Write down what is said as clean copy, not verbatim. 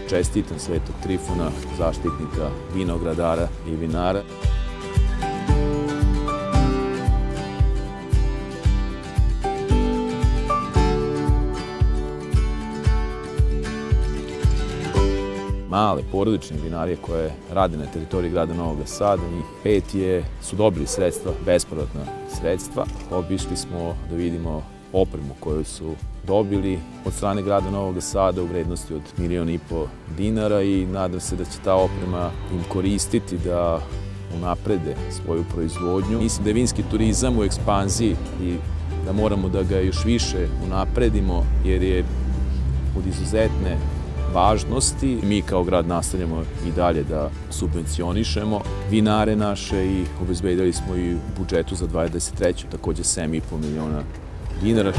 čestitam Svetog Trifuna, zaštitnika vinogradara i vinara. Male porodične vinarije koje rade na teritoriji grada Novog Sada, njih 5 su dobili sredstva, bespovratna sredstva. Obišli smo da vidimo opremu koju su dobili od strane grada Novog Sada u vrednosti od 1,5 miliona dinara i nadam se da će ta oprema im koristiti da unaprede svoju proizvodnju. Mislim da je vinski turizam u ekspanziji i da moramo da ga još više unapredimo jer je od izuzetne važnosti. Mi kao grad nastavljamo i dalje da subvencionišemo vinare naše i obezbedili smo i u budžetu za 2023. takođe 7,5 miliona dinara.